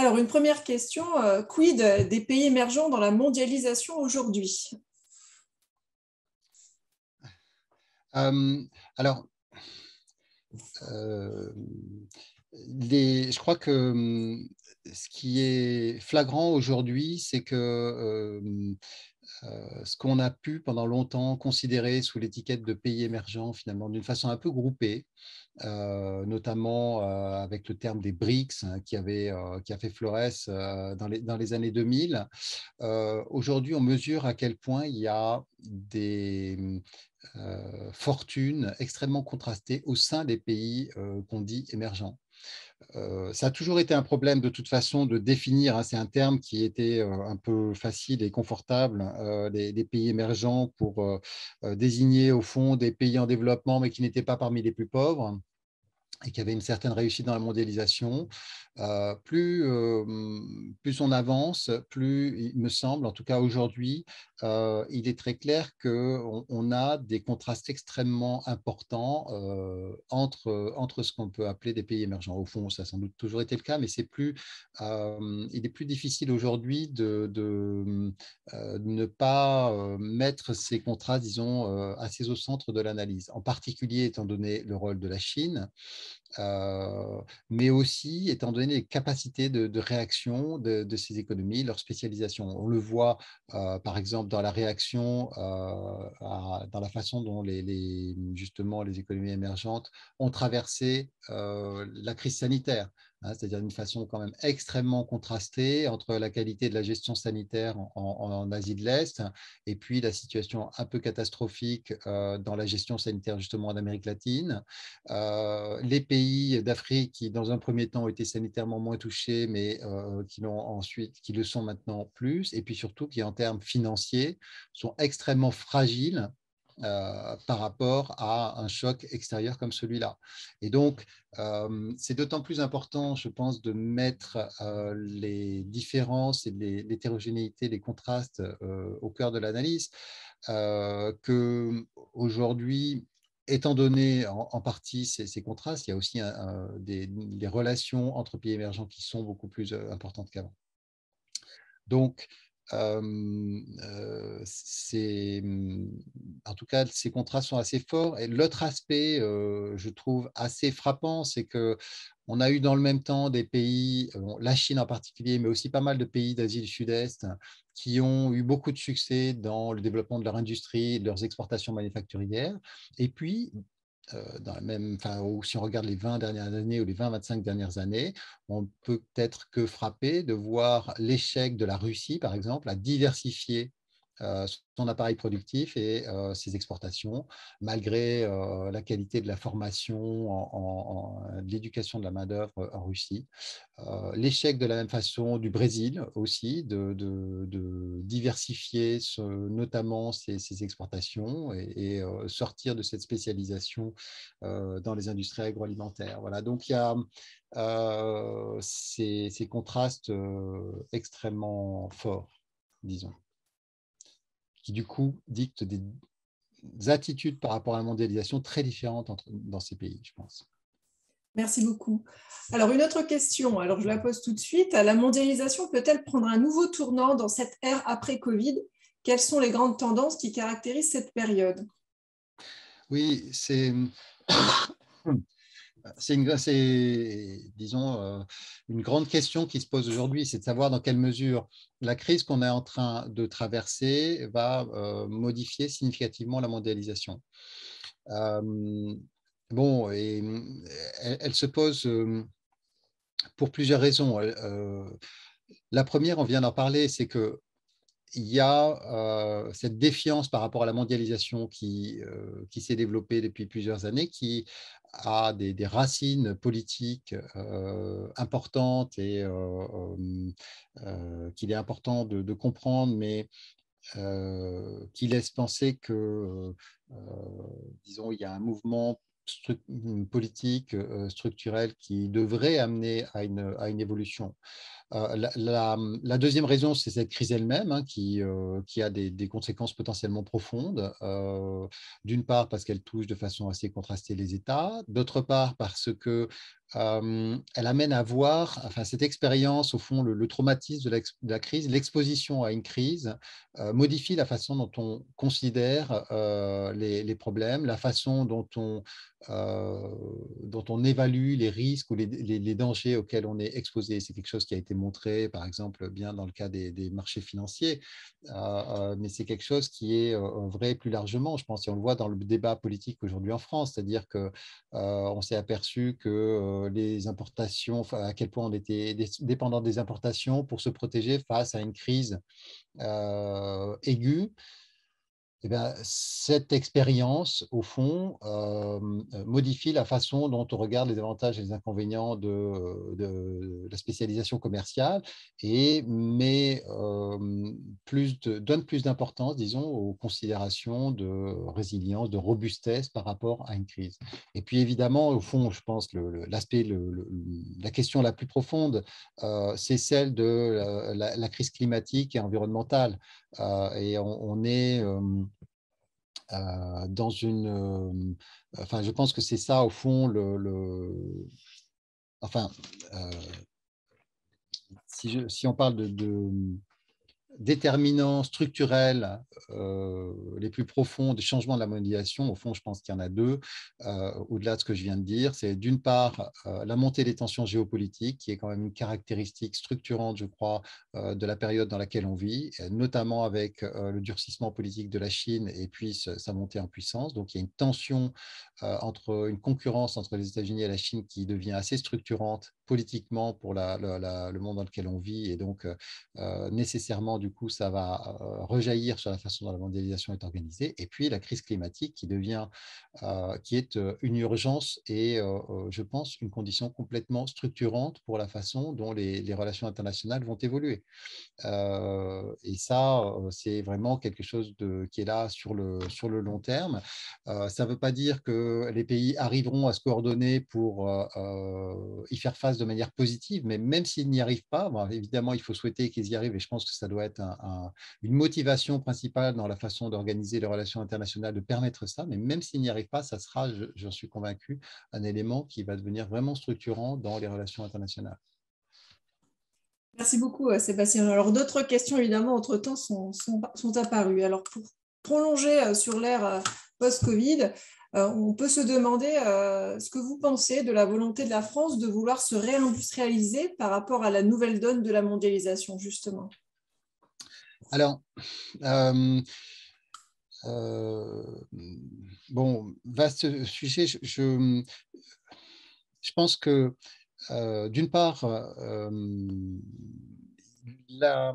Alors, une première question, quid des pays émergents dans la mondialisation aujourd'hui? Alors, euh, je crois que ce qui est flagrant aujourd'hui, c'est que ce qu'on a pu pendant longtemps considérer sous l'étiquette de pays émergents, finalement, d'une façon un peu groupée, notamment avec le terme des BRICS hein, qui a fait florès dans les années 2000. Aujourd'hui, on mesure à quel point il y a des fortunes extrêmement contrastées au sein des pays qu'on dit émergents. Ça a toujours été un problème de toute façon de définir, hein, c'est un terme qui était un peu facile et confortable, des pays émergents pour désigner au fond des pays en développement mais qui n'étaient pas parmi les plus pauvres et qui avait une certaine réussite dans la mondialisation. Plus on avance, plus il me semble, en tout cas aujourd'hui, il est très clair qu'on a des contrastes extrêmement importants entre ce qu'on peut appeler des pays émergents. Au fond, ça a sans doute toujours été le cas, mais il est plus difficile aujourd'hui de ne pas mettre ces contrastes, disons, assez au centre de l'analyse, en particulier étant donné le rôle de la Chine, mais aussi étant donné les capacités de réaction de ces économies, leur spécialisation. On le voit par exemple dans la réaction, dans la façon dont justement les économies émergentes ont traversé la crise sanitaire. Hein, c'est-à-dire une façon quand même extrêmement contrastée entre la qualité de la gestion sanitaire en Asie de l'Est et puis la situation un peu catastrophique dans la gestion sanitaire justement en Amérique latine. Les pays d'Afrique qui, dans un premier temps, ont été sanitairement moins touchés, mais qui le sont maintenant plus, et puis surtout qui, en termes financiers, sont extrêmement fragiles par rapport à un choc extérieur comme celui-là. Et donc, c'est d'autant plus important, je pense, de mettre les différences et l'hétérogénéité, les contrastes au cœur de l'analyse, qu'aujourd'hui, étant donné en partie ces contrastes, il y a aussi des relations entre pays émergents qui sont beaucoup plus importantes qu'avant. Donc, en tout cas, ces contrastes sont assez forts. Et l'autre aspect, je trouve assez frappant, c'est que on a eu dans le même temps des pays, la Chine en particulier, mais aussi pas mal de pays d'Asie du Sud-Est, qui ont eu beaucoup de succès dans le développement de leur industrie, de leurs exportations manufacturières. Et puis, si on regarde les 20 dernières années ou les 20-25 dernières années, on peut être que frappé de voir l'échec de la Russie, par exemple, à diversifier son appareil productif et ses exportations, malgré la qualité de la formation, de l'éducation de la main-d'œuvre en Russie. L'échec de la même façon du Brésil aussi, de diversifier notamment ses exportations et sortir de cette spécialisation dans les industries agroalimentaires. Voilà, donc il y a ces contrastes extrêmement forts, disons, qui du coup dictent des attitudes par rapport à la mondialisation très différentes dans ces pays, je pense. Merci beaucoup. Alors, une autre question, alors je la pose tout de suite. La mondialisation peut-elle prendre un nouveau tournant dans cette ère après Covid? Quelles sont les grandes tendances qui caractérisent cette période? Oui, disons, une grande question qui se pose aujourd'hui, c'est de savoir dans quelle mesure la crise qu'on est en train de traverser va modifier significativement la mondialisation. Bon, et elle se pose pour plusieurs raisons. La première, on vient d'en parler, c'est que il y a cette défiance par rapport à la mondialisation qui s'est développée depuis plusieurs années, qui a des racines politiques importantes et qu'il est important de comprendre, mais qui laisse penser que, disons, il y a un mouvement politique, structurel qui devrait amener à une évolution. La deuxième raison, c'est cette crise elle-même hein, qui a des conséquences potentiellement profondes. D'une part, parce qu'elle touche de façon assez contrastée les États. D'autre part, parce que elle amène à voir, enfin, cette expérience, au fond, le traumatisme de la crise, l'exposition à une crise, modifie la façon dont on considère les problèmes, la façon euh, dont on évalue les risques ou les dangers auxquels on est exposé. C'est quelque chose qui a été montré, par exemple, bien dans le cas des marchés financiers, mais c'est quelque chose qui est vrai plus largement, je pense, et on le voit dans le débat politique aujourd'hui en France, c'est-à-dire que on s'est aperçu que les importations, enfin, à quel point on était dépendant des importations pour se protéger face à une crise aiguë. Eh bien, cette expérience, au fond, modifie la façon dont on regarde les avantages et les inconvénients de la spécialisation commerciale et donne plus d'importance, disons, aux considérations de résilience, de robustesse par rapport à une crise. Et puis, évidemment, au fond, je pense que la question la plus profonde, c'est celle de la crise climatique et environnementale. Et on est dans enfin, je pense que c'est ça, au fond, enfin, euh, si on parle de déterminants structurels les plus profonds des changements de la mondialisation, au fond, je pense qu'il y en a deux, au-delà de ce que je viens de dire. C'est d'une part la montée des tensions géopolitiques, qui est quand même une caractéristique structurante, je crois, de la période dans laquelle on vit, notamment avec le durcissement politique de la Chine et puis sa montée en puissance. Donc, il y a une tension une concurrence entre les États-Unis et la Chine qui devient assez structurante politiquement pour le monde dans lequel on vit, et donc nécessairement, du coup, ça va rejaillir sur la façon dont la mondialisation est organisée. Et puis, la crise climatique qui est une urgence et, je pense, une condition complètement structurante pour la façon dont les relations internationales vont évoluer. Et ça, c'est vraiment quelque chose qui est là sur le long terme. Ça ne veut pas dire que les pays arriveront à se coordonner pour y faire face de manière positive, mais même s'ils n'y arrivent pas, bon, évidemment, il faut souhaiter qu'ils y arrivent, et je pense que ça doit être une motivation principale dans la façon d'organiser les relations internationales, de permettre ça, mais même s'ils n'y arrivent pas, ça sera, j'en suis convaincu, un élément qui va devenir vraiment structurant dans les relations internationales. Merci beaucoup, Sébastien. Alors, d'autres questions, évidemment, entre-temps, sont apparues. Alors, pour prolonger sur l'ère post-Covid, on peut se demander ce que vous pensez de la volonté de la France de vouloir se réindustrialiser par rapport à la nouvelle donne de la mondialisation, justement. Alors, euh, bon, vaste sujet. Je pense que, d'une part, la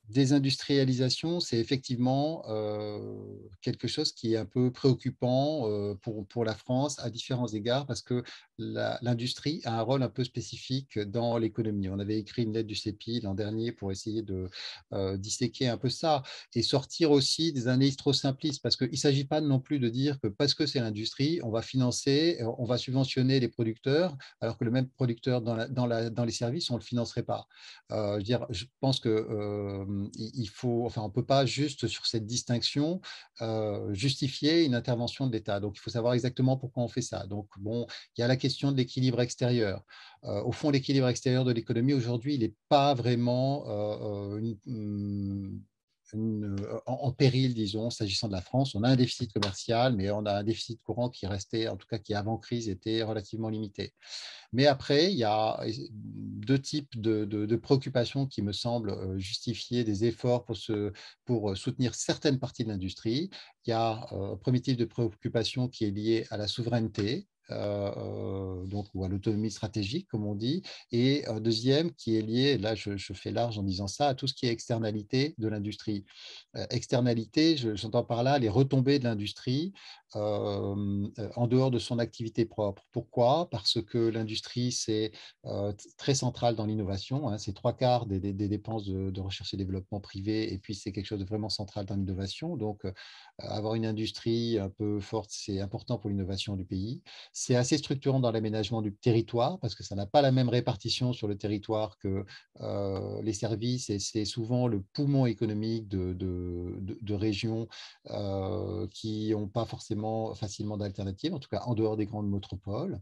désindustrialisation, c'est effectivement quelque chose qui est un peu préoccupant pour la France à différents égards, parce que l'industrie a un rôle un peu spécifique dans l'économie. On avait écrit une lettre du CEPI l'an dernier pour essayer de disséquer un peu ça et sortir aussi des analyses trop simplistes, parce qu'il ne s'agit pas non plus de dire que parce que c'est l'industrie, on va financer, on va subventionner les producteurs, alors que le même producteur dans les services, on ne le financerait pas. Je pense que il faut, enfin, on ne peut pas juste sur cette distinction justifier une intervention de l'État. Donc, il faut savoir exactement pourquoi on fait ça. Donc, bon, il y a la question de l'équilibre extérieur. Au fond, l'équilibre extérieur de l'économie aujourd'hui, il n'est pas vraiment en péril, disons, s'agissant de la France. On a un déficit commercial, mais on a un déficit courant qui restait, en tout cas qui avant crise, était relativement limité. Mais après, il y a deux types de préoccupations qui me semblent justifier des efforts pour soutenir certaines parties de l'industrie. Il y a un premier type de préoccupation qui est lié à la souveraineté, donc, ou à l'autonomie stratégique, comme on dit, et un deuxième qui est lié, là je fais large en disant ça, à tout ce qui est externalité de l'industrie. Externalité, j'entends par là les retombées de l'industrie en dehors de son activité propre. Pourquoi? Parce que l'industrie, c'est très central dans l'innovation, hein, c'est trois quarts des dépenses de recherche et développement privé, et puis c'est quelque chose de vraiment central dans l'innovation. Donc, avoir une industrie un peu forte, c'est important pour l'innovation du pays. C'est assez structurant dans l'aménagement du territoire parce que ça n'a pas la même répartition sur le territoire que les services, et c'est souvent le poumon économique de régions qui n'ont pas forcément facilement d'alternatives, en tout cas en dehors des grandes métropoles.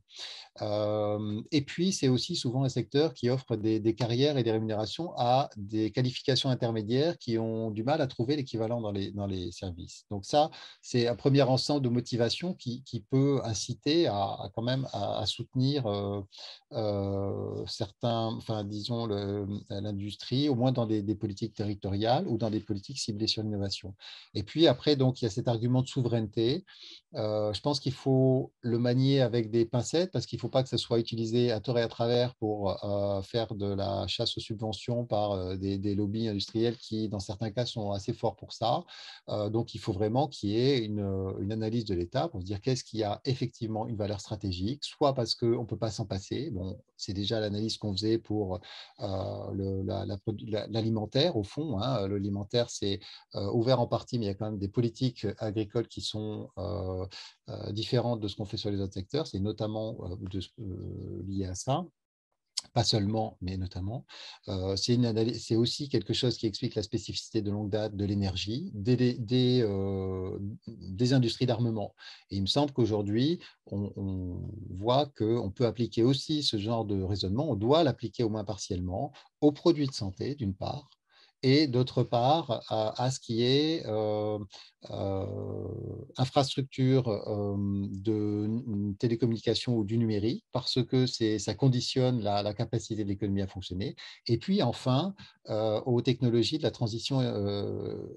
Et puis, c'est aussi souvent un secteur qui offre des carrières et des rémunérations à des qualifications intermédiaires qui ont du mal à trouver l'équivalent dans les services. Donc ça, c'est un premier ensemble de motivation qui peut inciter quand même à soutenir certains, enfin, disons, l'industrie, au moins dans des politiques territoriales ou dans des politiques ciblées sur l'innovation. Et puis après, donc, il y a cet argument de souveraineté. Je pense qu'il faut le manier avec des pincettes parce qu'il ne faut pas que ce soit utilisé à tort et à travers pour faire de la chasse aux subventions par des lobbies industriels qui, dans certains cas, sont assez forts pour ça. Donc, il faut vraiment qu'il y ait une analyse de l'État pour se dire qu'est-ce qui a effectivement une valeur stratégique, soit parce qu'on ne peut pas s'en passer. Bon, c'est déjà l'analyse qu'on faisait pour l'alimentaire, au fond. Hein. L'alimentaire, c'est ouvert en partie, mais il y a quand même des politiques agricoles qui sont différentes de ce qu'on fait sur les autres secteurs. C'est notamment lié à ça. Pas seulement, mais notamment. C'est aussi quelque chose qui explique la spécificité de longue date de l'énergie, des industries d'armement. Et il me semble qu'aujourd'hui, on voit qu'on peut appliquer aussi ce genre de raisonnement, on doit l'appliquer au moins partiellement aux produits de santé, d'une part, et d'autre part à ce qui est infrastructure de télécommunication ou du numérique, parce que ça conditionne la capacité de l'économie à fonctionner. Et puis enfin, aux technologies de la transition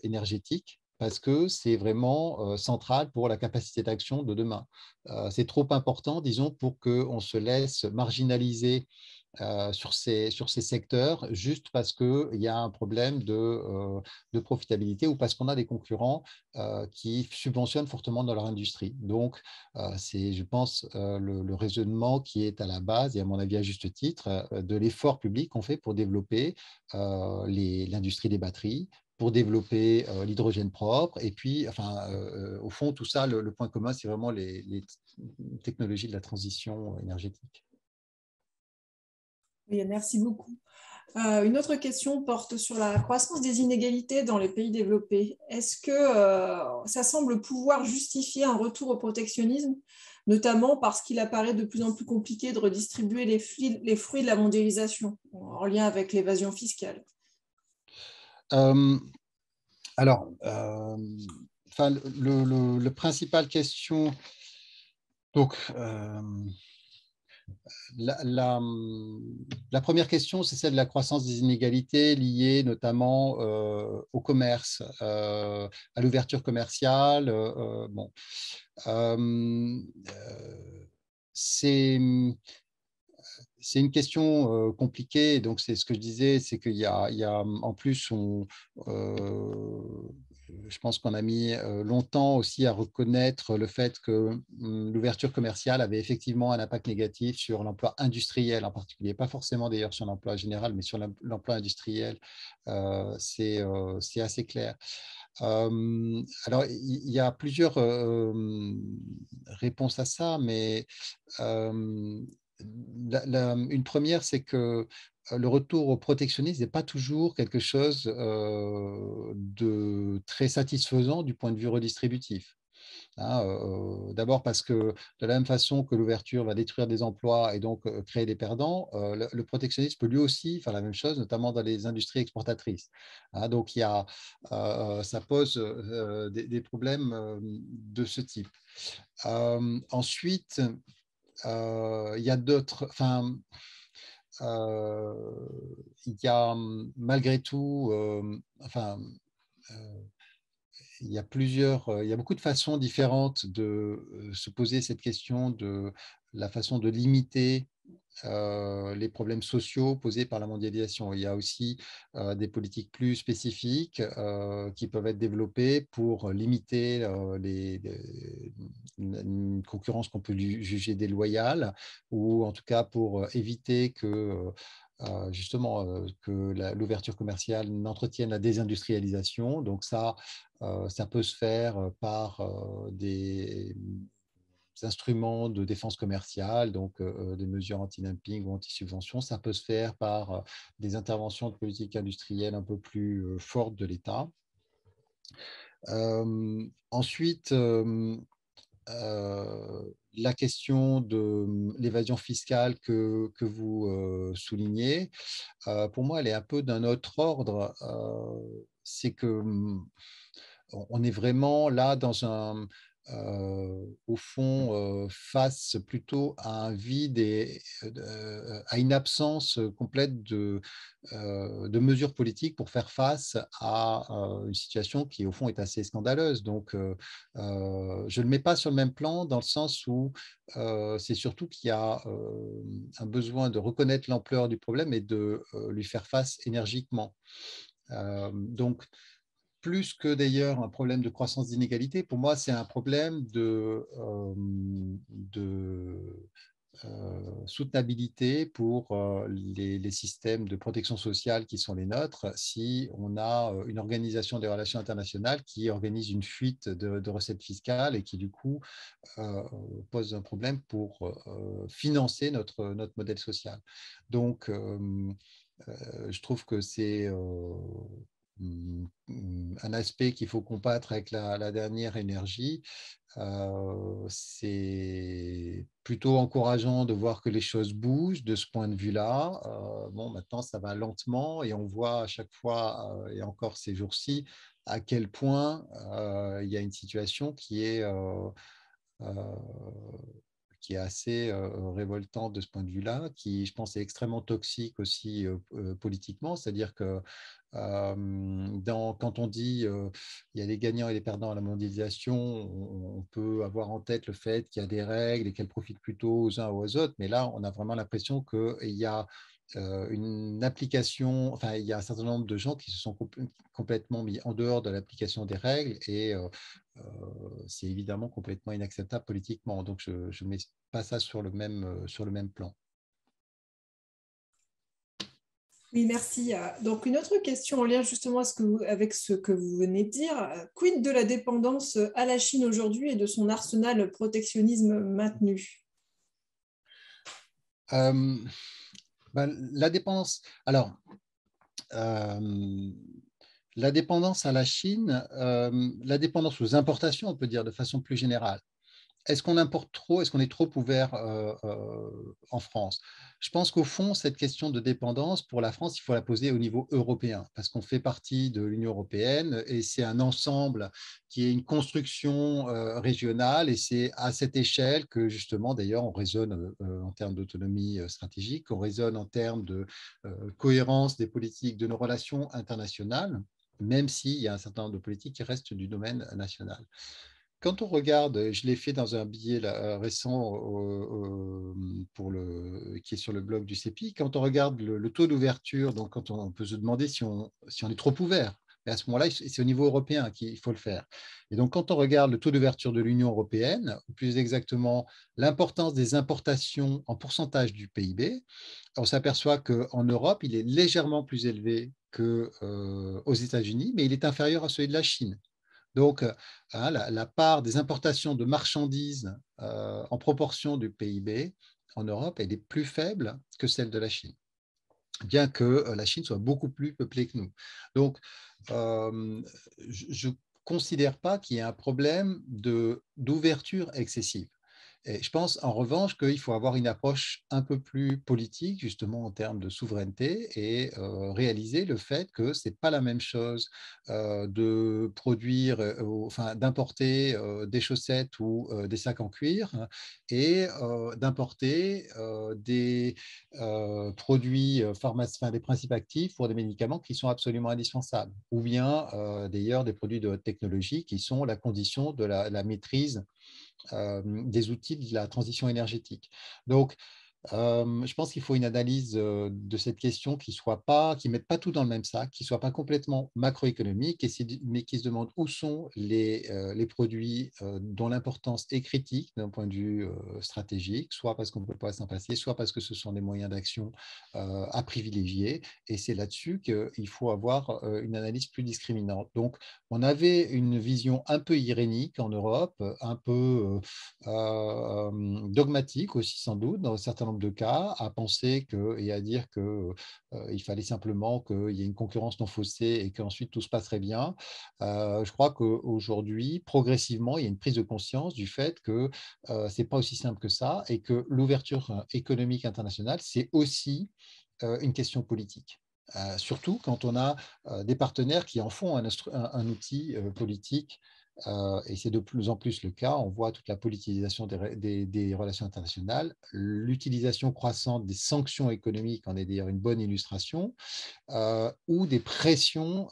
énergétique, parce que c'est vraiment central pour la capacité d'action de demain. C'est trop important, disons, pour qu'on se laisse marginaliser sur ces secteurs juste parce qu'il y a un problème de profitabilité ou parce qu'on a des concurrents qui subventionnent fortement dans leur industrie. Donc, c'est, je pense, le raisonnement qui est à la base, et à mon avis à juste titre, de l'effort public qu'on fait pour développer l'industrie des batteries, pour développer l'hydrogène propre. Et puis, enfin, au fond, tout ça, le point commun, c'est vraiment les technologies de la transition énergétique. Oui, merci beaucoup. Une autre question porte sur la croissance des inégalités dans les pays développés. Est-ce que ça semble pouvoir justifier un retour au protectionnisme, notamment parce qu'il apparaît de plus en plus compliqué de redistribuer les fruits de la mondialisation en lien avec l'évasion fiscale? Euh, alors, enfin, le principal question, donc, la première question, c'est celle de la croissance des inégalités liées notamment au commerce, à l'ouverture commerciale. Bon, c'est c'est une question compliquée. Donc, c'est ce que je disais, c'est qu'il y a en plus, je pense qu'on a mis longtemps aussi à reconnaître le fait que l'ouverture commerciale avait effectivement un impact négatif sur l'emploi industriel en particulier, pas forcément d'ailleurs sur l'emploi général, mais sur l'emploi industriel, c'est assez clair. Alors, il y a plusieurs réponses à ça, mais une première, c'est que le retour au protectionnisme n'est pas toujours quelque chose de très satisfaisant du point de vue redistributif. Hein. D'abord parce que de la même façon que l'ouverture va détruire des emplois et donc créer des perdants, le protectionnisme peut lui aussi faire la même chose, notamment dans les industries exportatrices. Hein. Donc ça pose des problèmes de ce type. Ensuite, il y a d'autres. Enfin, il y a malgré tout, enfin, il y a beaucoup de façons différentes de se poser cette question de la façon de limiter les problèmes sociaux posés par la mondialisation. Il y a aussi des politiques plus spécifiques qui peuvent être développées pour limiter une concurrence qu'on peut juger déloyale, ou en tout cas pour éviter que justement que l'ouverture commerciale n'entretienne la désindustrialisation. Donc ça peut se faire par instruments de défense commerciale, donc des mesures anti-dumping ou anti-subvention. Ça peut se faire par des interventions de politique industrielle un peu plus fortes de l'État. Ensuite, la question de l'évasion fiscale que vous soulignez, pour moi, elle est un peu d'un autre ordre. C'est que on est vraiment là au fond, face plutôt à un vide et à une absence complète de mesures politiques pour faire face à une situation qui, au fond, est assez scandaleuse. Donc, je ne le mets pas sur le même plan dans le sens où c'est surtout qu'il y a un besoin de reconnaître l'ampleur du problème et de lui faire face énergiquement. Donc, plus que d'ailleurs un problème de croissance d'inégalité, pour moi, c'est un problème de soutenabilité pour les systèmes de protection sociale qui sont les nôtres si on a une organisation des relations internationales qui organise une fuite de recettes fiscales et qui, du coup, pose un problème pour financer notre modèle social. Donc, je trouve que c'est un aspect qu'il faut combattre avec la dernière énergie. C'est plutôt encourageant de voir que les choses bougent de ce point de vue-là. Bon, maintenant, ça va lentement et on voit à chaque fois, et encore ces jours-ci, à quel point il y a une situation qui est assez révoltante de ce point de vue-là, qui, je pense, est extrêmement toxique aussi politiquement. C'est-à-dire que quand on dit il y a des gagnants et des perdants à la mondialisation, on peut avoir en tête le fait qu'il y a des règles et qu'elles profitent plutôt aux uns ou aux autres. Mais là, on a vraiment l'impression qu'il y a une application, enfin, il y a un certain nombre de gens qui se sont complètement mis en dehors de l'application des règles et c'est évidemment complètement inacceptable politiquement. Donc, je ne mets pas ça sur le même plan. Oui, merci. Donc, une autre question en lien justement avec ce que vous venez de dire. Quid de la dépendance à la Chine aujourd'hui et de son arsenal protectionnisme maintenu? La dépendance. Alors, la dépendance à la Chine, la dépendance aux importations, on peut dire de façon plus générale. Est-ce qu'on importe trop? Est-ce qu'on est trop ouvert en France? Je pense qu'au fond, cette question de dépendance, pour la France, il faut la poser au niveau européen, parce qu'on fait partie de l'Union européenne et c'est un ensemble qui est une construction régionale et c'est à cette échelle que justement, d'ailleurs, on raisonne en termes d'autonomie stratégique, on raisonne en termes de cohérence des politiques de nos relations internationales, même s'il y a un certain nombre de politiques qui restent du domaine national. Quand on regarde, je l'ai fait dans un billet récent qui est sur le blog du CEPI, quand on regarde le taux d'ouverture, donc quand on peut se demander si on est trop ouvert, mais à ce moment-là, c'est au niveau européen qu'il faut le faire. Et donc, quand on regarde le taux d'ouverture de l'Union européenne, ou plus exactement l'importance des importations en pourcentage du PIB, on s'aperçoit qu'en Europe, il est légèrement plus élevé qu'aux États-Unis, mais il est inférieur à celui de la Chine. Donc, la part des importations de marchandises en proportion du PIB en Europe, elle est plus faible que celle de la Chine, bien que la Chine soit beaucoup plus peuplée que nous. Donc, je ne considère pas qu'il y ait un problème d'ouverture excessive. Et je pense en revanche qu'il faut avoir une approche un peu plus politique, justement en termes de souveraineté, et réaliser le fait que ce n'est pas la même chose de produire, enfin d'importer des chaussettes ou des sacs en cuir et d'importer des produits enfin, des principes actifs pour des médicaments qui sont absolument indispensables, ou bien d'ailleurs des produits de haute technologie qui sont la condition de la maîtrise des outils de la transition énergétique. Donc, Je pense qu'il faut une analyse de cette question qui ne mette pas tout dans le même sac, qui ne soit pas complètement macroéconomique, mais qui se demande où sont les produits dont l'importance est critique d'un point de vue stratégique, soit parce qu'on ne peut pas s'en passer, soit parce que ce sont des moyens d'action à privilégier. Et c'est là-dessus qu'il faut avoir une analyse plus discriminante. Donc, on avait une vision un peu irénique en Europe, un peu dogmatique aussi sans doute dans un certain nombre de cas, à penser et à dire qu'il fallait simplement qu'il y ait une concurrence non faussée et qu'ensuite tout se passerait bien. Je crois qu'aujourd'hui, progressivement, il y a une prise de conscience du fait que ce n'est pas aussi simple que ça et que l'ouverture économique internationale, c'est aussi une question politique. Surtout quand on a des partenaires qui en font un outil politique, et c'est de plus en plus le cas. On voit toute la politisation des relations internationales. L'utilisation croissante des sanctions économiques en est d'ailleurs une bonne illustration, ou des pressions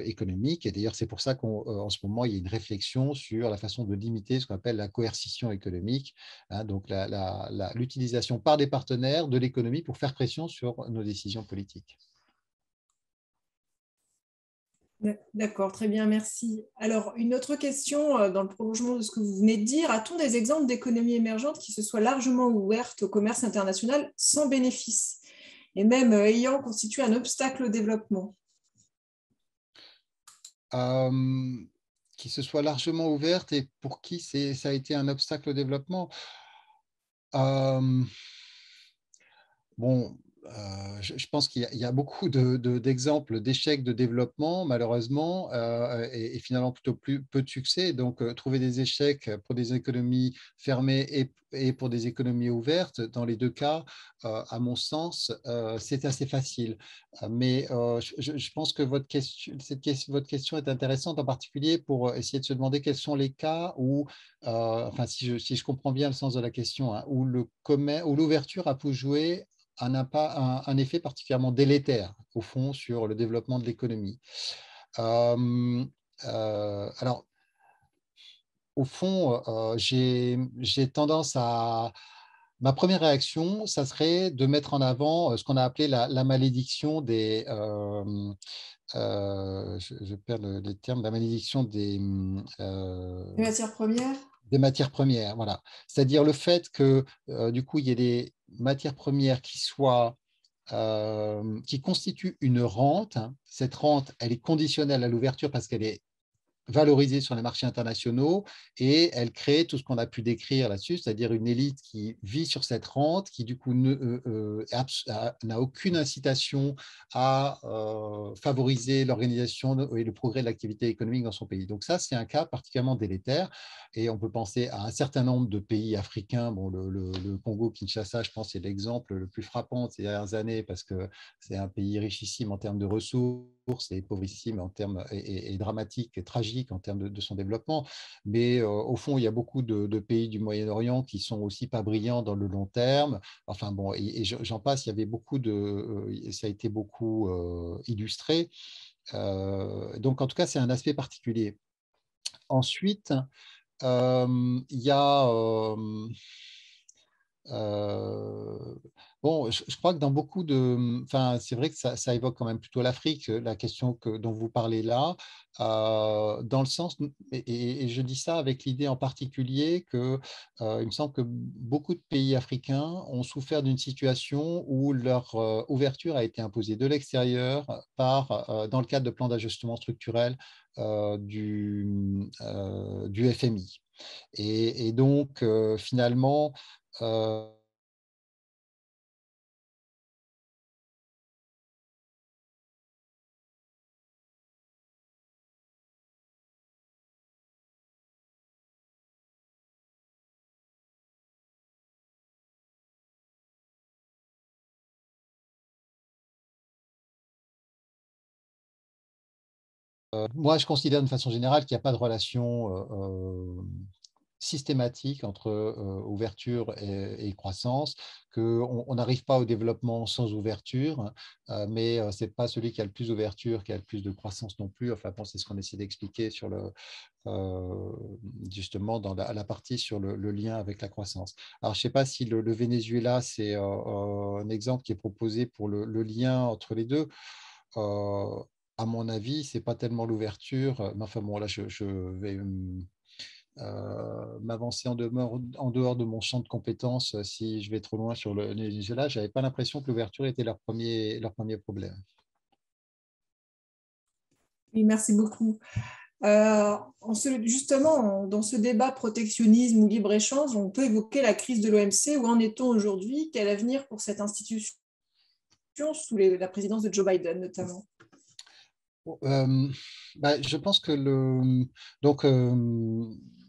économiques. Et d'ailleurs, c'est pour ça qu'en ce moment, il y a une réflexion sur la façon de limiter ce qu'on appelle la coercition économique, hein, donc l'utilisation par des partenaires de l'économie pour faire pression sur nos décisions politiques. D'accord, très bien, merci. Alors, une autre question dans le prolongement de ce que vous venez de dire. A-t-on des exemples d'économies émergentes qui se soient largement ouvertes au commerce international sans bénéfice et même ayant constitué un obstacle au développement? Qui se soit largement ouverte et pour qui ça a été un obstacle au développement. Bon, je pense qu'il y a beaucoup d'exemples d'échecs de développement, malheureusement, et finalement plutôt peu de succès. Donc, trouver des échecs pour des économies fermées et pour des économies ouvertes, dans les deux cas, à mon sens, c'est assez facile. Mais je pense que votre question est intéressante, en particulier pour essayer de se demander quels sont les cas où, enfin, si je comprends bien le sens de la question, hein, où l'ouverture a pu jouer un effet particulièrement délétère, au fond, sur le développement de l'économie. Alors, au fond, j'ai tendance à... Ma première réaction, ça serait de mettre en avant ce qu'on a appelé la malédiction des... je perds les termes, la malédiction Les matières premières? des matières premières. Voilà. C'est-à-dire le fait que, du coup, il y ait des matières premières qui constituent une rente. Cette rente, elle est conditionnelle à l'ouverture parce qu'elle est valorisée sur les marchés internationaux et elle crée tout ce qu'on a pu décrire là-dessus, c'est-à-dire une élite qui vit sur cette rente, qui du coup n'a aucune incitation à favoriser l'organisation et le progrès de l'activité économique dans son pays. Donc ça, c'est un cas particulièrement délétère et on peut penser à un certain nombre de pays africains. Bon, le Congo-Kinshasa, je pense, c'est l'exemple le plus frappant de ces dernières années parce que c'est un pays richissime en termes de ressources et pauvrissime en termes et dramatique et tragique en termes de son développement. Mais au fond, il y a beaucoup de pays du Moyen-Orient qui sont aussi pas brillants dans le long terme. Enfin bon, et j'en passe. Il y avait ça a été beaucoup illustré. Donc en tout cas, c'est un aspect particulier. Ensuite, il y a bon, je crois que dans beaucoup de... Enfin, c'est vrai que ça évoque quand même plutôt l'Afrique, la question dont vous parlez là, dans le sens... Et je dis ça avec l'idée en particulier que il me semble que beaucoup de pays africains ont souffert d'une situation où leur ouverture a été imposée de l'extérieur dans le cadre de plans d'ajustement structurel du FMI. Et donc, finalement, euh, moi, je considère d'une façon générale qu'il n'y a pas de relation systématique entre ouverture et croissance, qu'on n'arrive pas au développement sans ouverture, mais ce n'est pas celui qui a le plus d'ouverture qui a le plus de croissance non plus. Enfin, bon, c'est ce qu'on essaie d'expliquer sur justement dans la partie sur le lien avec la croissance. Alors, je ne sais pas si le Venezuela, c'est un exemple qui est proposé pour le lien entre les deux. À mon avis, ce n'est pas tellement l'ouverture, mais enfin bon, là, je vais m'avancer en dehors de mon champ de compétences si je vais trop loin sur le Venezuela. Je n'avais pas l'impression que l'ouverture était leur premier problème. Oui, merci beaucoup. Justement, dans ce débat protectionnisme ou libre-échange, on peut évoquer la crise de l'OMC. Où en est-on aujourd'hui? Quel avenir pour cette institution sous la présidence de Joe Biden notamment? Je pense que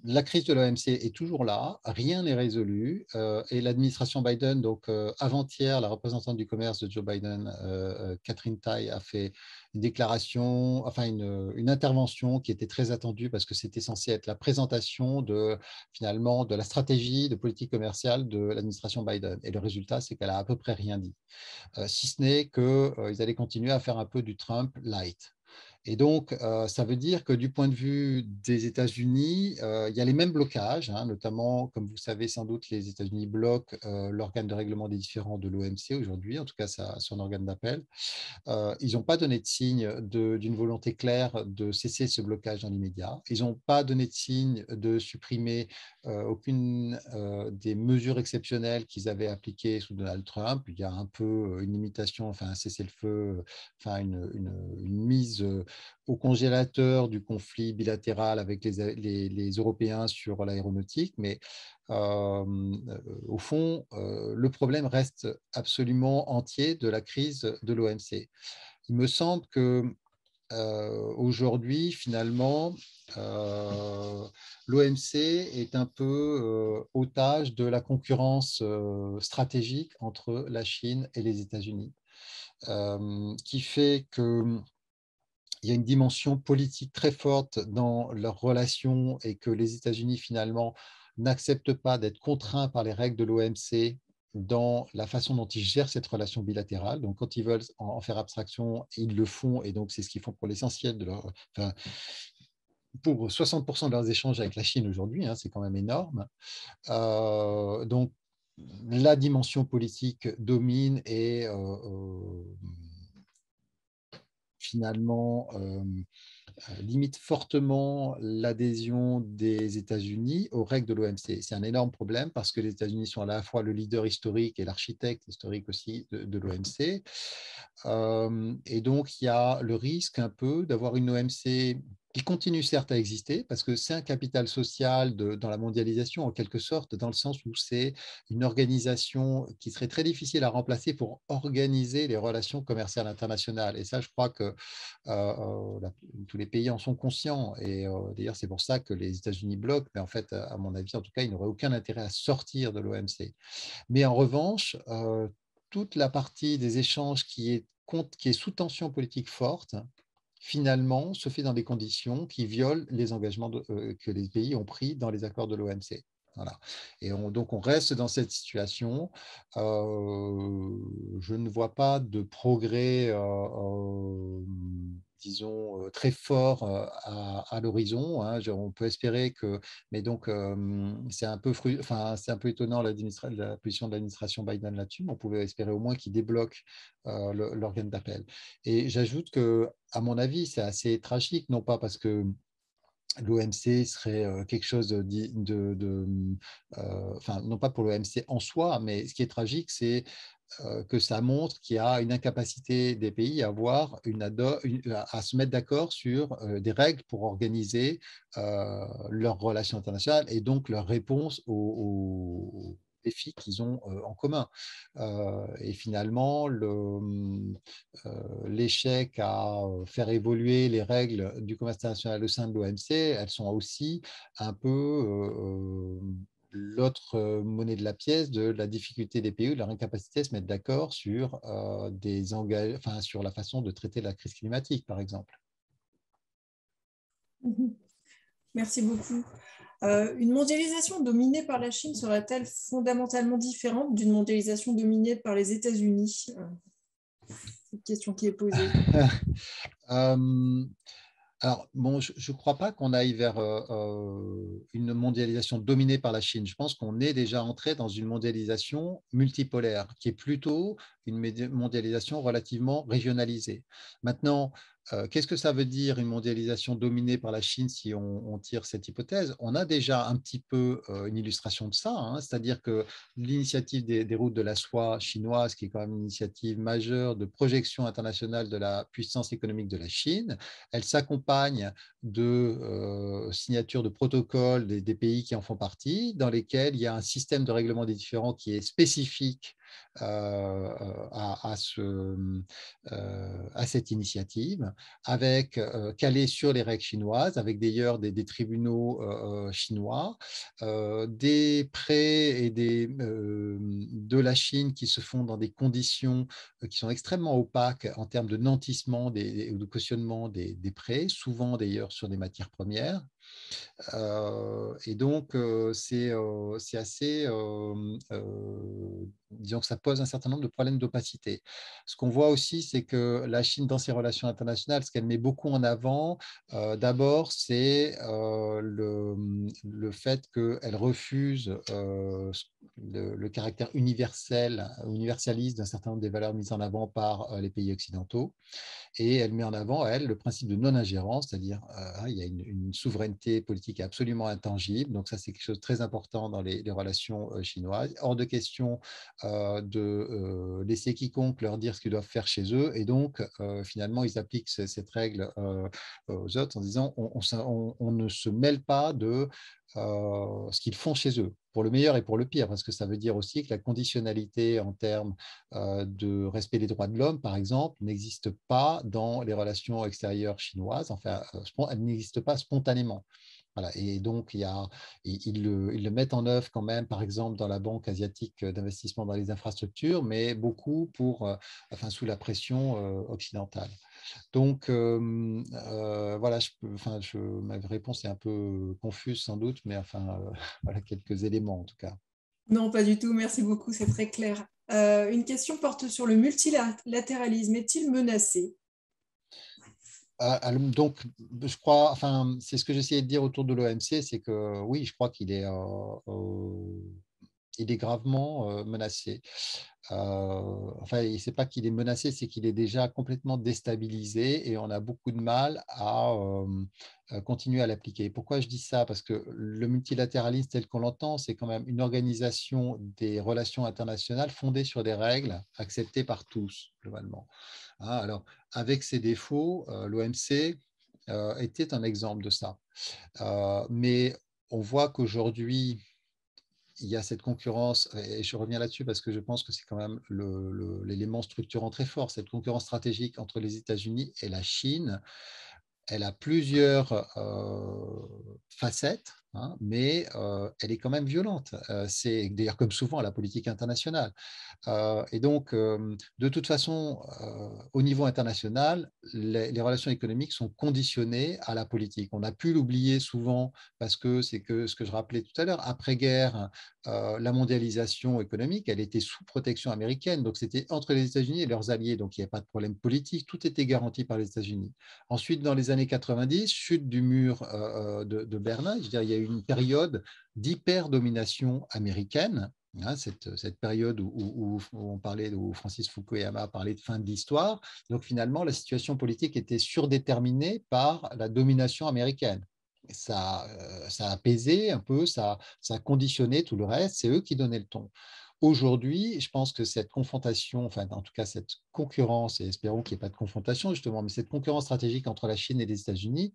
la crise de l'OMC est toujours là, rien n'est résolu, et l'administration Biden, donc avant-hier, la représentante du commerce de Joe Biden, Catherine Tai, a fait une déclaration, enfin une intervention qui était très attendue parce que c'était censé être la présentation finalement de la stratégie de politique commerciale de l'administration Biden. Et le résultat, c'est qu'elle a à peu près rien dit, si ce n'est qu'ils allaient continuer à faire un peu du Trump light. Et donc, ça veut dire que du point de vue des États-Unis, il y a les mêmes blocages, hein, notamment, comme vous savez sans doute, les États-Unis bloquent l'organe de règlement des différends de l'OMC aujourd'hui, en tout cas son organe d'appel. Ils n'ont pas donné de signe d'une volonté claire de cesser ce blocage dans l'immédiat. Ils n'ont pas donné de signe de supprimer aucune des mesures exceptionnelles qu'ils avaient appliquées sous Donald Trump. Il y a un peu une limitation, enfin un cessez-le-feu, enfin une mise au congélateur du conflit bilatéral avec les Européens sur l'aéronautique, mais au fond, le problème reste absolument entier de la crise de l'OMC. Il me semble que aujourd'hui, finalement, l'OMC est un peu otage de la concurrence stratégique entre la Chine et les États-Unis, qui fait que il y a une dimension politique très forte dans leurs relations et que les États-Unis, finalement, n'acceptent pas d'être contraints par les règles de l'OMC dans la façon dont ils gèrent cette relation bilatérale. Donc, quand ils veulent en faire abstraction, ils le font, et donc c'est ce qu'ils font pour l'essentiel pour 60% de leurs échanges avec la Chine aujourd'hui, hein, c'est quand même énorme. Donc, la dimension politique domine et finalement limite fortement l'adhésion des États-Unis aux règles de l'OMC. C'est un énorme problème parce que les États-Unis sont à la fois le leader historique et l'architecte historique aussi de l'OMC. Et donc, il y a le risque un peu d'avoir une OMC qui continue certes à exister, parce que c'est un capital social dans la mondialisation, en quelque sorte, dans le sens où c'est une organisation qui serait très difficile à remplacer pour organiser les relations commerciales internationales. Et ça, je crois que tous les pays en sont conscients. Et d'ailleurs, c'est pour ça que les États-Unis bloquent. Mais en fait, à mon avis, en tout cas, ils n'auraient aucun intérêt à sortir de l'OMC. Mais en revanche, toute la partie des échanges qui est sous tension politique forte, finalement, se fait dans des conditions qui violent les engagements que les pays ont pris dans les accords de l'OMC. Voilà. Et donc, on reste dans cette situation. Je ne vois pas de progrès, disons, très fort à l'horizon, hein. On peut espérer que, mais donc, c'est un peu c'est un peu étonnant la position de l'administration Biden là-dessus, mais on pouvait espérer au moins qu'il débloque l'organe d'appel. Et j'ajoute que, à mon avis, c'est assez tragique, non pas parce que l'OMC serait quelque chose enfin, non pas pour l'OMC en soi, mais ce qui est tragique, c'est que ça montre qu'il y a une incapacité des pays à se mettre d'accord sur des règles pour organiser leurs relations internationales et donc leur réponse aux défis qu'ils ont en commun. Et finalement, l'échec à faire évoluer les règles du commerce international au sein de l'OMC, elles sont aussi un peu l'autre monnaie de la pièce de la difficulté des pays, de leur incapacité à se mettre d'accord sur, sur la façon de traiter la crise climatique, par exemple. Merci beaucoup. Une mondialisation dominée par la Chine serait-elle fondamentalement différente d'une mondialisation dominée par les États-Unis? C'est une question qui est posée. Euh, Alors, bon, je ne crois pas qu'on aille vers une mondialisation dominée par la Chine. Je pense qu'on est déjà entré dans une mondialisation multipolaire, qui est plutôt une mondialisation relativement régionalisée. Maintenant, qu'est-ce que ça veut dire une mondialisation dominée par la Chine si on tire cette hypothèse? On a déjà un petit peu une illustration de ça, hein, c'est-à-dire que l'initiative des routes de la soie chinoise, qui est quand même une initiative majeure de projection internationale de la puissance économique de la Chine, elle s'accompagne de signatures de protocoles des pays qui en font partie, dans lesquels il y a un système de règlement des différends qui est spécifique à cette initiative, avec calé sur les règles chinoises, avec d'ailleurs des tribunaux chinois, des prêts de la Chine qui se font dans des conditions qui sont extrêmement opaques en termes de nantissement ou de cautionnement des prêts, souvent d'ailleurs sur des matières premières. Et donc, c'est assez, disons que ça pose un certain nombre de problèmes d'opacité. Ce qu'on voit aussi, c'est que la Chine, dans ses relations internationales, ce qu'elle met beaucoup en avant, d'abord, c'est le fait qu'elle refuse le caractère universaliste d'un certain nombre des valeurs mises en avant par les pays occidentaux. Et elle met en avant, elle, le principe de non-ingérence, c'est-à-dire il y a une souveraineté politique absolument intangible. Donc ça, c'est quelque chose de très important dans les relations chinoises. Hors de question de laisser quiconque leur dire ce qu'ils doivent faire chez eux. Et donc, finalement, ils appliquent cette règle aux autres en disant on ne se mêle pas de ce qu'ils font chez eux, pour le meilleur et pour le pire, parce que ça veut dire aussi que la conditionnalité en termes de respect des droits de l'homme, par exemple, n'existe pas dans les relations extérieures chinoises, enfin, elle n'existe pas spontanément. Voilà. Et donc, ils le mettent en œuvre quand même, par exemple, dans la Banque asiatique d'investissement dans les infrastructures, mais beaucoup sous la pression occidentale. Donc, voilà, ma réponse est un peu confuse sans doute, mais voilà quelques éléments en tout cas. Non, pas du tout. Merci beaucoup, c'est très clair. Une question porte sur le multilatéralisme. Est-il menacé? Donc, je crois, c'est ce que j'essayais de dire autour de l'OMC, c'est que oui, je crois il est gravement menacé. C'est pas qu'il est menacé, c'est qu'il est déjà complètement déstabilisé et on a beaucoup de mal à continuer à l'appliquer. Pourquoi je dis ça? Parce que le multilatéralisme tel qu'on l'entend, c'est quand même une organisation des relations internationales fondée sur des règles acceptées par tous, globalement. Alors, avec ses défauts, l'OMC était un exemple de ça. Mais on voit qu'aujourd'hui, il y a cette concurrence, et je reviens là-dessus parce que je pense que c'est quand même l'élément structurant très fort, cette concurrence stratégique entre les États-Unis et la Chine. Elle a plusieurs facettes, hein, mais elle est quand même violente. C'est d'ailleurs comme souvent la politique internationale. Et donc, de toute façon, au niveau international, les relations économiques sont conditionnées à la politique. On a pu l'oublier souvent parce que c'est que ce que je rappelais tout à l'heure, après-guerre, la mondialisation économique, elle était sous protection américaine. Donc, c'était entre les États-Unis et leurs alliés. Donc, il n'y avait pas de problème politique. Tout était garanti par les États-Unis. Ensuite, dans les années 90, chute du mur de Berlin, je veux dire, il y a eu une période d'hyper-domination américaine, hein, cette période où on parlait, où Francis Fukuyama parlait de fin de l'histoire. Donc finalement, la situation politique était surdéterminée par la domination américaine. Ça a apaisé un peu, ça a conditionné tout le reste, c'est eux qui donnaient le ton. Aujourd'hui, je pense que cette confrontation, enfin en tout cas cette concurrence, et espérons qu'il n'y ait pas de confrontation justement, mais cette concurrence stratégique entre la Chine et les États-Unis,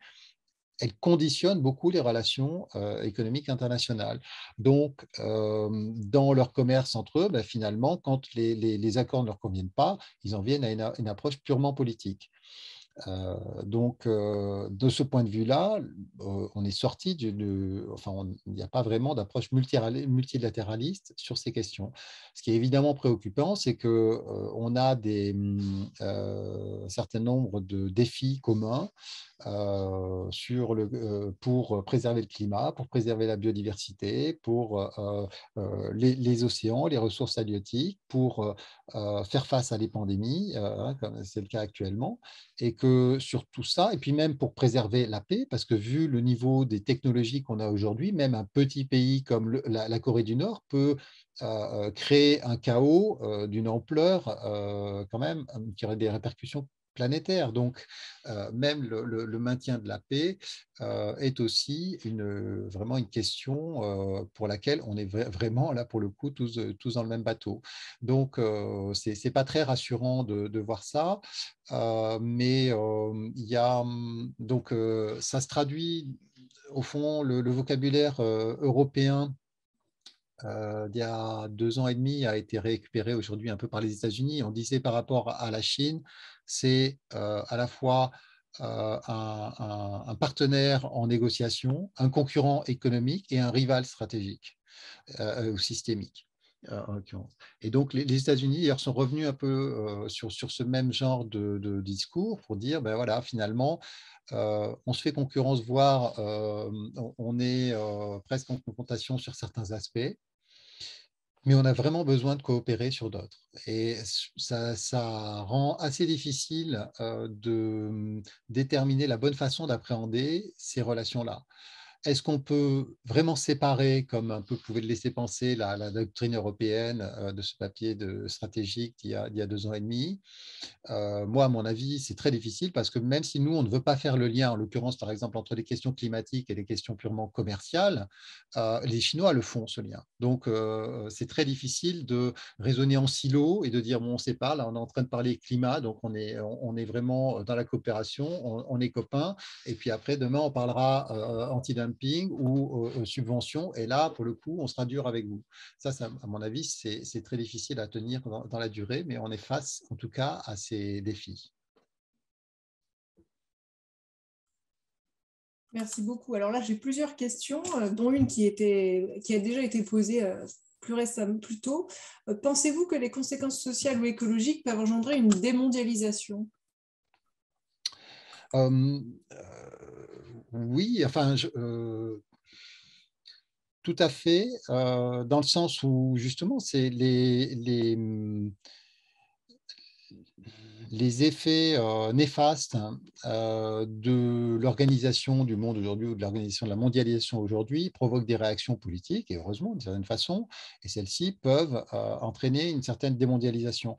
elle conditionne beaucoup les relations économiques internationales. Donc, dans leur commerce entre eux, finalement, quand les accords ne leur conviennent pas, ils en viennent à une approche purement politique. Donc, de ce point de vue-là, on est sorti enfin, il n'y a pas vraiment d'approche multilatéraliste sur ces questions. Ce qui est évidemment préoccupant, c'est qu'on a un certain nombre de défis communs pour préserver le climat, pour préserver la biodiversité, pour les océans, les ressources halieutiques, pour faire face à des pandémies, comme c'est le cas actuellement, et que sur tout ça, et puis même pour préserver la paix, parce que vu le niveau des technologies qu'on a aujourd'hui, même un petit pays comme la Corée du Nord peut créer un chaos d'une ampleur quand même qui aurait des répercussions planétaires. Donc, même le maintien de la paix est aussi vraiment une question pour laquelle on est vraiment là pour le coup tous dans le même bateau. Donc, c'est pas très rassurant de voir ça, mais il y a donc ça se traduit au fond le vocabulaire européen d'il y a 2 ans et demi a été récupéré aujourd'hui un peu par les États-Unis. On disait par rapport à la Chine, c'est à la fois un partenaire en négociation, un concurrent économique et un rival stratégique ou systémique. En l'occurrence. Et donc, les États-Unis hier sont revenus un peu sur ce même genre de discours pour dire, ben voilà, finalement, on se fait concurrence, voire on est presque en confrontation sur certains aspects, mais on a vraiment besoin de coopérer sur d'autres. Et ça rend assez difficile de déterminer la bonne façon d'appréhender ces relations-là. Est-ce qu'on peut vraiment séparer, comme un peu pouvait le laisser penser la doctrine européenne de ce papier stratégique d'il y a 2 ans et demi? Moi, à mon avis, c'est très difficile parce que même si nous, on ne veut pas faire le lien, en l'occurrence, par exemple, entre les questions climatiques et les questions purement commerciales, les Chinois le font, ce lien. Donc, c'est très difficile de raisonner en silo et de dire, bon, on ne sait pas, là, on est en train de parler climat, donc on est vraiment dans la coopération, on est copains, et puis après, demain, on parlera anti-dumping ou subventions, et là, pour le coup, on sera dur avec vous. Ça, à mon avis, c'est très difficile à tenir dans la durée, mais on est face, en tout cas, à ces défis. Merci beaucoup. Alors là, j'ai plusieurs questions, dont une qui a déjà été posée plus récemment, plus tôt. Pensez-vous que les conséquences sociales ou écologiques peuvent engendrer une démondialisation? Oui, enfin, tout à fait, dans le sens où justement, c'est les effets néfastes de l'organisation du monde aujourd'hui ou de l'organisation de la mondialisation aujourd'hui provoquent des réactions politiques, et heureusement, d'une certaine façon, et celles-ci peuvent entraîner une certaine démondialisation.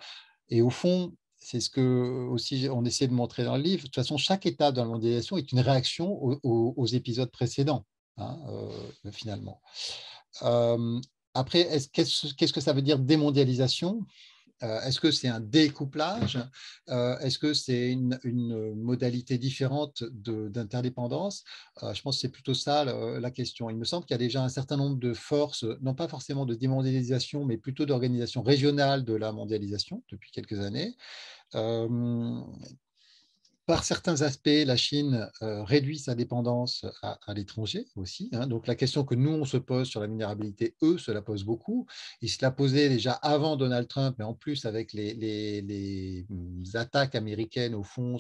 Et au fond, c'est ce que aussi on essaie de montrer dans le livre. De toute façon, chaque étape de la mondialisation est une réaction aux épisodes précédents, hein, finalement. Euh, Après, qu'est-ce que ça veut dire démondialisation? Est-ce que c'est un découplage? Est-ce que c'est une modalité différente d'interdépendance? Je pense que c'est plutôt ça la question. Il me semble qu'il y a déjà un certain nombre de forces, non pas forcément de démondialisation, mais plutôt d'organisation régionale de la mondialisation depuis quelques années. Par certains aspects, la Chine réduit sa dépendance à l'étranger aussi, hein. Donc la question que nous, on se pose sur la vulnérabilité, eux se la posent beaucoup. Ils se la posaient déjà avant Donald Trump, mais en plus avec les attaques américaines au fond.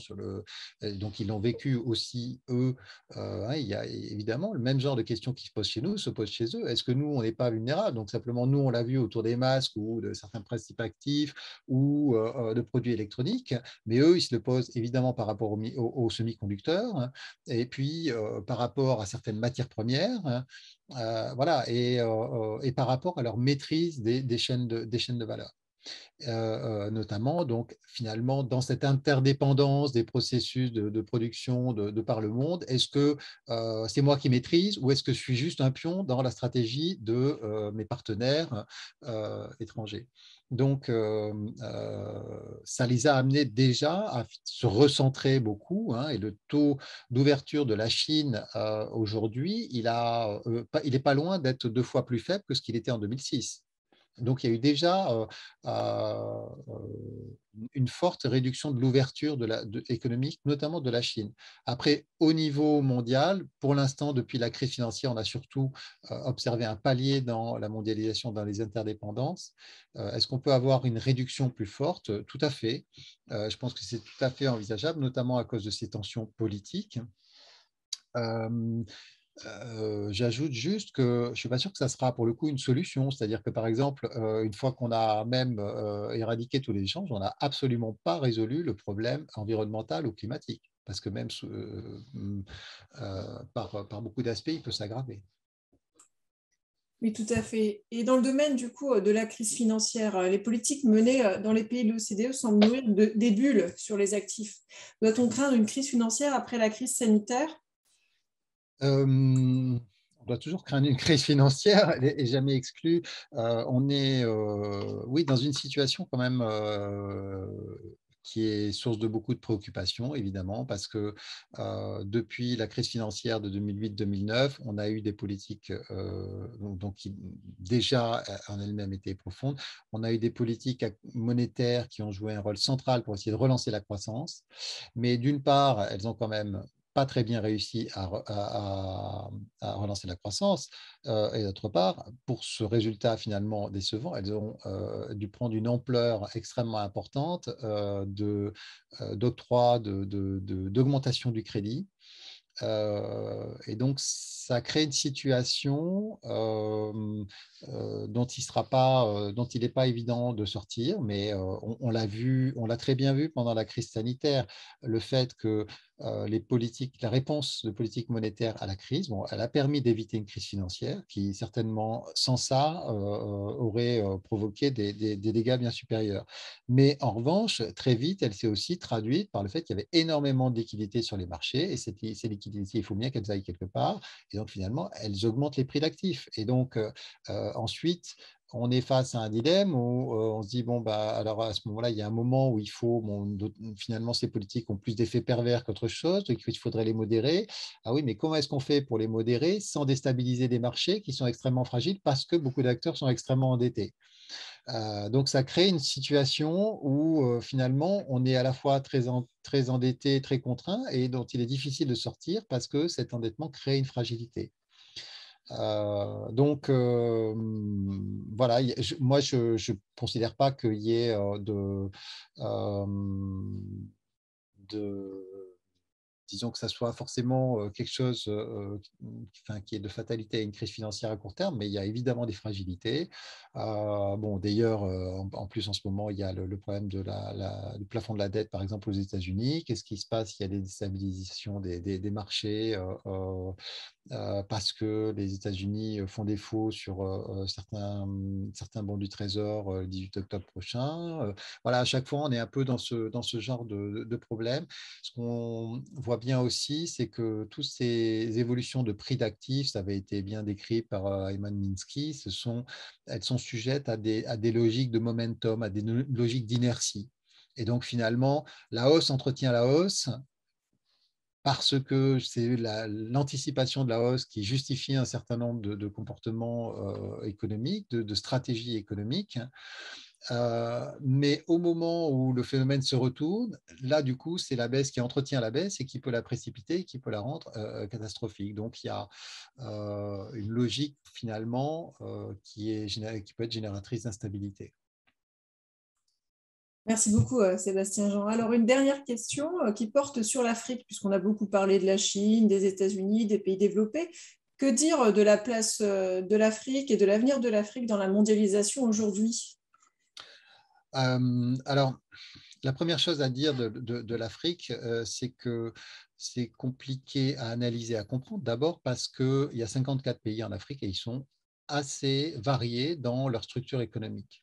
Donc ils l'ont vécu aussi, eux. Hein, il y a évidemment le même genre de questions qui se posent chez nous, se posent chez eux. Est-ce que nous, on n'est pas vulnérables? Donc simplement, nous, on l'a vu autour des masques ou de certains principes actifs ou de produits électroniques, mais eux, ils se le posent évidemment par rapport aux semi-conducteurs, hein, et puis par rapport à certaines matières premières, hein, voilà, et par rapport à leur maîtrise des chaînes de valeur. Notamment, donc finalement, dans cette interdépendance des processus de production de par le monde, est-ce que c'est moi qui maîtrise ou est-ce que je suis juste un pion dans la stratégie de mes partenaires étrangers? Donc, ça les a amenés déjà à se recentrer beaucoup, hein, et le taux d'ouverture de la Chine aujourd'hui, il n'est pas loin d'être 2 fois plus faible que ce qu'il était en 2006. Donc, il y a eu déjà une forte réduction de l'ouverture économique, notamment de la Chine. Après, au niveau mondial, pour l'instant, depuis la crise financière, on a surtout observé un palier dans la mondialisation, dans les interdépendances. Est-ce qu'on peut avoir une réduction plus forte? Tout à fait. Je pense que c'est tout à fait envisageable, notamment à cause de ces tensions politiques. J'ajoute juste que je ne suis pas sûr que ça sera pour le coup une solution. C'est-à-dire que, par exemple, une fois qu'on a même éradiqué tous les échanges, on n'a absolument pas résolu le problème environnemental ou climatique. Parce que même par beaucoup d'aspects, il peut s'aggraver. Oui, tout à fait. Et dans le domaine du coup de la crise financière, les politiques menées dans les pays de l'OCDE semblent nourrir des bulles sur les actifs. Doit-on craindre une crise financière après la crise sanitaire? On doit toujours craindre une crise financière, elle n'est jamais exclue. On est, oui, dans une situation quand même qui est source de beaucoup de préoccupations, évidemment, parce que depuis la crise financière de 2008-2009, on a eu des politiques qui déjà en elles-mêmes étaient profondes. On a eu des politiques monétaires qui ont joué un rôle central pour essayer de relancer la croissance. Mais d'une part, elles ont quand même pas très bien réussi à relancer la croissance. Et d'autre part, pour ce résultat finalement décevant, elles ont dû prendre une ampleur extrêmement importante d'octroi, d'augmentation du crédit. Et donc, ça crée une situation dont il n'est pas évident de sortir, mais on l'a vu, on l'a très bien vu pendant la crise sanitaire, le fait que la réponse de politique monétaire à la crise, bon, elle a permis d'éviter une crise financière qui, certainement, sans ça, aurait provoqué des dégâts bien supérieurs. Mais en revanche, très vite, elle s'est aussi traduite par le fait qu'il y avait énormément de liquidités sur les marchés et ces liquidités, il faut bien qu'elles aillent quelque part. Et donc, finalement, elles augmentent les prix d'actifs. Et donc, ensuite, on est face à un dilemme où on se dit, bon, bah, alors à ce moment-là, il y a un moment où il faut, finalement, ces politiques ont plus d'effets pervers qu'autre chose, donc il faudrait les modérer. Ah oui, mais comment est-ce qu'on fait pour les modérer sans déstabiliser des marchés qui sont extrêmement fragiles parce que beaucoup d'acteurs sont extrêmement endettés? Donc, ça crée une situation où finalement, on est à la fois très endetté, très contraint et dont il est difficile de sortir parce que cet endettement crée une fragilité. Donc, voilà, moi, je ne considère pas qu'il y ait euh, de disons que ça soit forcément quelque chose qui est de fatalité à une crise financière à court terme, mais il y a évidemment des fragilités. Bon, d'ailleurs, en plus, en ce moment, il y a le problème du plafond de la dette, par exemple, aux États-Unis. Qu'est-ce qui se passe? Il y a des déstabilisations des marchés. Parce que les États-Unis font défaut sur certains bons du Trésor le 18 octobre prochain. Voilà, à chaque fois, on est un peu dans ce genre de problème. Ce qu'on voit bien aussi, c'est que toutes ces évolutions de prix d'actifs, ça avait été bien décrit par Ayman Minsky, elles sont sujettes à des logiques de momentum, à des logiques d'inertie. Et donc, finalement, la hausse entretient la hausse parce que c'est l'anticipation de la hausse qui justifie un certain nombre de comportements économiques, de stratégies économiques. Mais au moment où le phénomène se retourne, là, du coup, c'est la baisse qui entretient la baisse et qui peut la précipiter, qui peut la rendre catastrophique. Donc, il y a une logique, finalement, qui peut être génératrice d'instabilité. Merci beaucoup, Sébastien Jean. Alors, une dernière question qui porte sur l'Afrique, puisqu'on a beaucoup parlé de la Chine, des États-Unis, des pays développés. Que dire de la place de l'Afrique et de l'avenir de l'Afrique dans la mondialisation aujourd'hui? Alors, la première chose à dire de l'Afrique, c'est que c'est compliqué à analyser, à comprendre. D'abord parce qu'il y a 54 pays en Afrique et ils sont assez variés dans leur structure économique.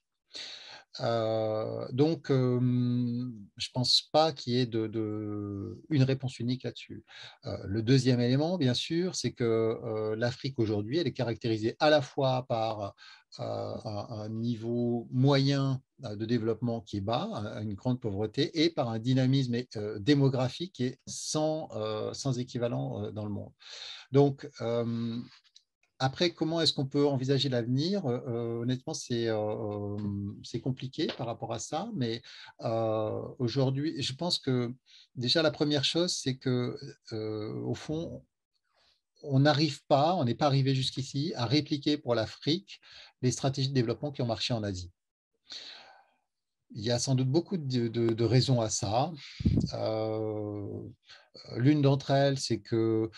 Donc, je ne pense pas qu'il y ait une réponse unique là-dessus. Le deuxième élément, bien sûr, c'est que l'Afrique aujourd'hui, elle est caractérisée à la fois par un niveau moyen de développement qui est bas, une grande pauvreté, et par un dynamisme démographique qui est sans équivalent dans le monde. Donc, Après, comment est-ce qu'on peut envisager l'avenir? Honnêtement, c'est compliqué par rapport à ça, mais aujourd'hui, je pense que déjà la première chose, c'est que au fond, on n'est pas arrivé jusqu'ici à répliquer pour l'Afrique les stratégies de développement qui ont marché en Asie. Il y a sans doute beaucoup de raisons à ça. Euh, L'une d'entre elles, c'est que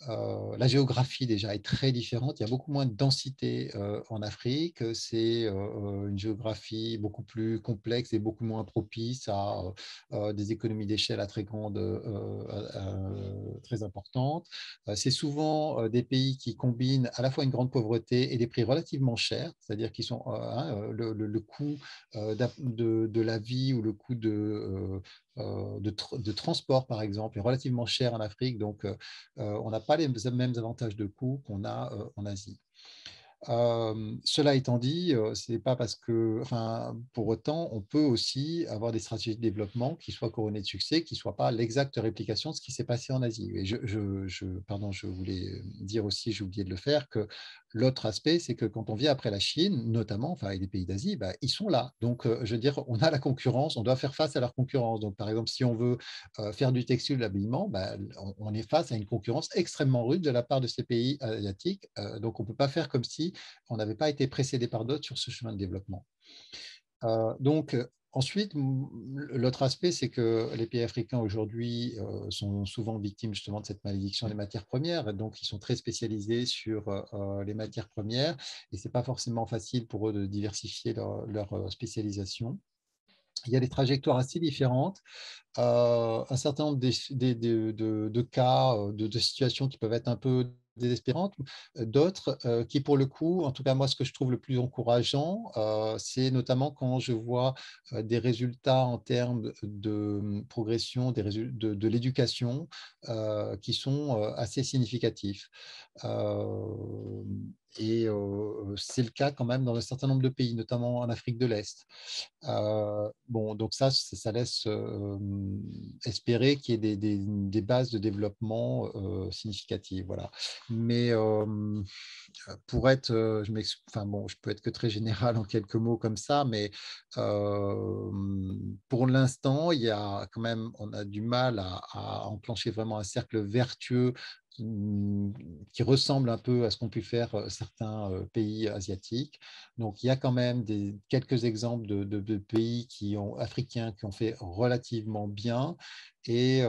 la géographie déjà est très différente. Il y a beaucoup moins de densité en Afrique. C'est une géographie beaucoup plus complexe et beaucoup moins propice à des économies d'échelle à très grande, très importantes. C'est souvent des pays qui combinent à la fois une grande pauvreté et des prix relativement chers, c'est-à-dire qui sont le coût de la vie ou le coût de transport, par exemple, est relativement cher en Afrique. Donc, on n'a pas les mêmes avantages de coût qu'on a en Asie. Cela étant dit, c'est pas parce que, enfin, pour autant, on peut aussi avoir des stratégies de développement qui soient couronnées de succès, qui ne soient pas l'exacte réplication de ce qui s'est passé en Asie. Et pardon, je voulais dire aussi, j'ai oublié de le faire, que l'autre aspect, c'est que quand on vient après la Chine, notamment, enfin, et les pays d'Asie, bah, ils sont là. Donc, je veux dire, on a la concurrence, on doit faire face à leur concurrence. Donc, par exemple, si on veut faire du textile, de l'habillement, bah, on est face à une concurrence extrêmement rude de la part de ces pays asiatiques. Donc, on ne peut pas faire comme si on n'avait pas été précédé par d'autres sur ce chemin de développement. Donc, ensuite, l'autre aspect, c'est que les pays africains aujourd'hui sont souvent victimes justement de cette malédiction des matières premières. Donc, ils sont très spécialisés sur les matières premières et ce n'est pas forcément facile pour eux de diversifier leur spécialisation. Il y a des trajectoires assez différentes, un certain nombre de cas, de situations qui peuvent être un peu désespérantes, d'autres qui, pour le coup, en tout cas moi, ce que je trouve le plus encourageant, c'est notamment quand je vois des résultats en termes de progression de l'éducation qui sont assez significatifs. Euh, et c'est le cas quand même dans un certain nombre de pays, notamment en Afrique de l'Est. Bon, donc ça laisse espérer qu'il y ait des bases de développement significatives. Voilà. Mais pour être, enfin bon, je peux être que très général en quelques mots comme ça, mais pour l'instant, il y a quand même, on a du mal à enclencher vraiment un cercle vertueux qui ressemble un peu à ce qu'ont pu faire certains pays asiatiques. Donc, il y a quand même quelques exemples de pays africains qui ont fait relativement bien et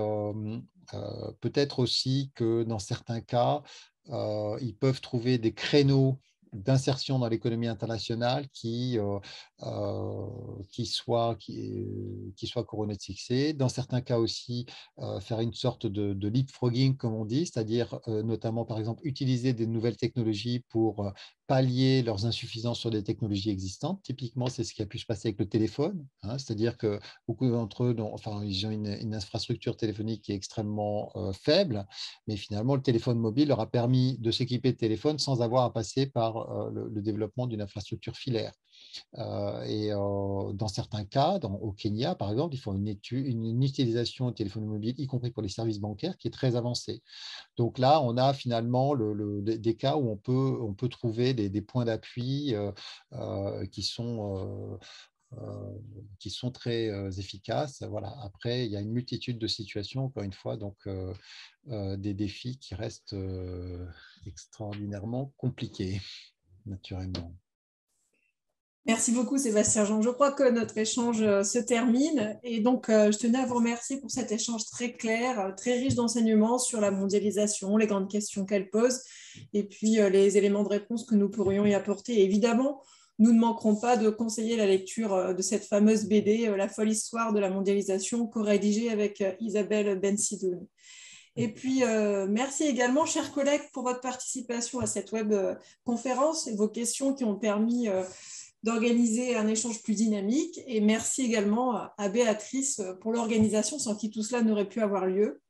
peut-être aussi que dans certains cas, ils peuvent trouver des créneaux d'insertion dans l'économie internationale qui soient couronnés de succès. Dans certains cas aussi, faire une sorte de leapfrogging, comme on dit, c'est-à-dire notamment, par exemple, utiliser des nouvelles technologies pour pallier leurs insuffisances sur des technologies existantes. Typiquement, c'est ce qui a pu se passer avec le téléphone, hein, c'est-à-dire que beaucoup d'entre eux, ils ont une infrastructure téléphonique qui est extrêmement faible, mais finalement, le téléphone mobile leur a permis de s'équiper de téléphone sans avoir à passer par le développement d'une infrastructure filaire. Et dans certains cas, au Kenya, par exemple, ils font une utilisation de téléphone mobile, y compris pour les services bancaires, qui est très avancée. Donc là, on a finalement des cas où on peut trouver des points d'appui qui sont très efficaces. Voilà. Après, il y a une multitude de situations, encore une fois, donc des défis qui restent extraordinairement compliqués, naturellement. Merci beaucoup, Sébastien Jean. Je crois que notre échange se termine. Et donc, je tenais à vous remercier pour cet échange très clair, très riche d'enseignements sur la mondialisation, les grandes questions qu'elle pose, et puis les éléments de réponse que nous pourrions y apporter. Et évidemment, nous ne manquerons pas de conseiller la lecture de cette fameuse BD, La folle histoire de la mondialisation, co-rédigée avec Isabelle Ben-Sidoun. Et puis, merci également, chers collègues, pour votre participation à cette web conférence et vos questions qui ont permis d'organiser un échange plus dynamique. Et merci également à Béatrice pour l'organisation, sans qui tout cela n'aurait pu avoir lieu.